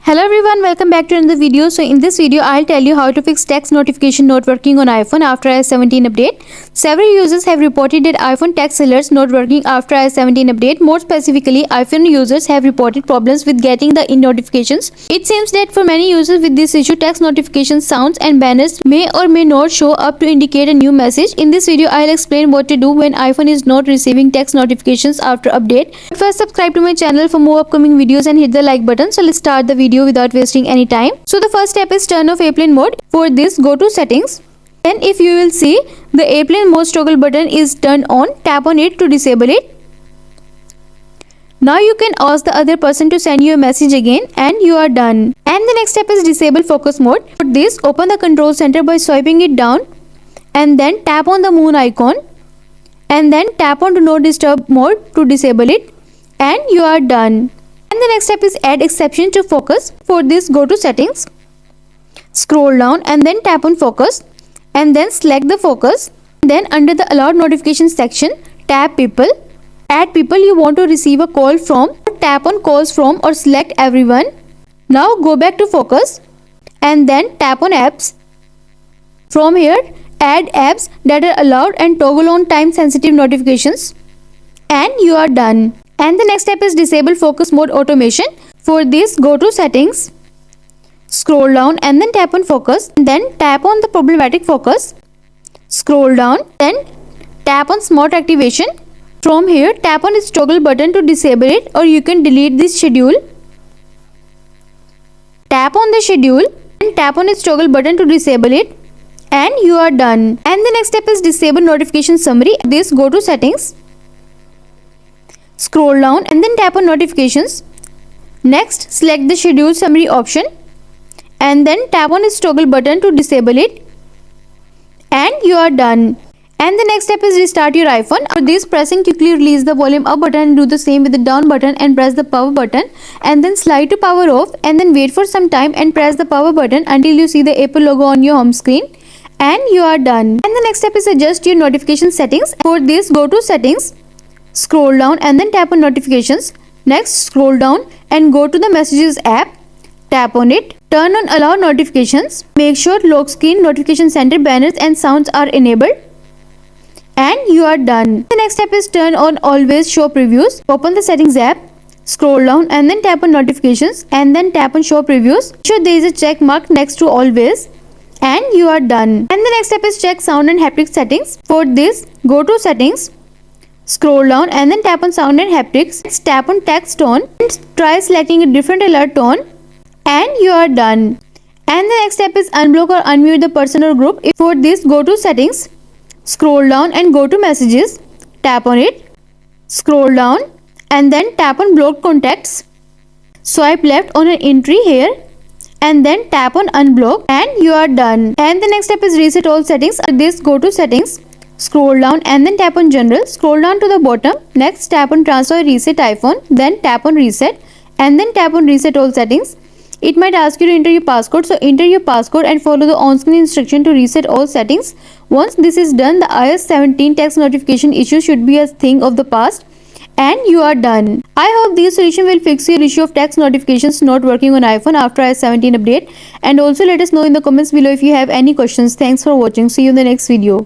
Hello everyone, welcome back to another video. So in this video I'll tell you how to fix text notification not working on iPhone after iOS 17 update. Several users have reported that iPhone text alerts not working after iOS 17 update. More specifically, iPhone users have reported problems with getting the notifications. It seems that for many users with this issue, text notification sounds and banners may or may not show up to indicate a new message. In this video I'll explain what to do when iPhone is not receiving text notifications after update. First, subscribe to my channel for more upcoming videos and hit the like button. So let's start the video without wasting any time. So the first step is turn off airplane mode. For this, go to settings, and if you will see the airplane mode toggle button is turned on, tap on it to disable it. Now you can ask the other person to send you a message again and you are done. And the next step is disable focus mode. For this, open the control center by swiping it down and then tap on the moon icon and then tap on do not disturb mode to disable it, and you are done. And the next step is add exception to focus. For this, go to settings, scroll down and then tap on focus and then select the focus. Then under the allowed notifications section, tap people, add people you want to receive a call from, tap on calls from or select everyone. Now go back to focus and then tap on apps. From here, add apps that are allowed and toggle on time sensitive notifications, and you are done. And the next step is disable focus mode automation. For this, go to settings, scroll down and then tap on focus, and then tap on the problematic focus, scroll down, then tap on smart activation. From here, tap on its toggle button to disable it, or you can delete this schedule. Tap on the schedule and tap on its toggle button to disable it, and you are done. And the next step is disable notification summary. This, go to settings, scroll down and then tap on notifications. Next, select the schedule summary option and then tap on its toggle button to disable it, and you are done. And the next step is restart your iPhone. For this, pressing quickly release the volume up button and do the same with the down button and press the power button and then slide to power off and then wait for some time and press the power button until you see the Apple logo on your home screen, and you are done. And the next step is adjust your notification settings. For this, go to settings, scroll down and then tap on notifications. Next, scroll down and go to the messages app, tap on it, turn on allow notifications, make sure lock screen, notification center, banners and sounds are enabled, and you are done. The next step is turn on always show previews. Open the settings app, scroll down and then tap on notifications and then tap on show previews. Sure there is a check mark next to always, and you are done. And the next step is check sound and haptic settings. For this, go to settings, scroll down and then tap on sound and haptics. Tap on text tone and try selecting a different alert tone, and you are done. And the next step is unblock or unmute the person or group. For this, go to settings, scroll down and go to messages, tap on it, scroll down and then tap on blocked contacts. Swipe left on an entry here and then tap on unblock, and you are done. And the next step is reset all settings. For this, go to settings, scroll down and then tap on general, scroll down to the bottom. Next, tap on transfer or reset iPhone, then tap on reset and then tap on reset all settings. It might ask you to enter your passcode, so enter your passcode and follow the on-screen instruction to reset all settings. Once this is done, the iOS 17 text notification issue should be a thing of the past, and you are done. I hope this solution will fix your issue of text notifications not working on iPhone after iOS 17 update, and also let us know in the comments below if you have any questions. Thanks for watching. See you in the next video.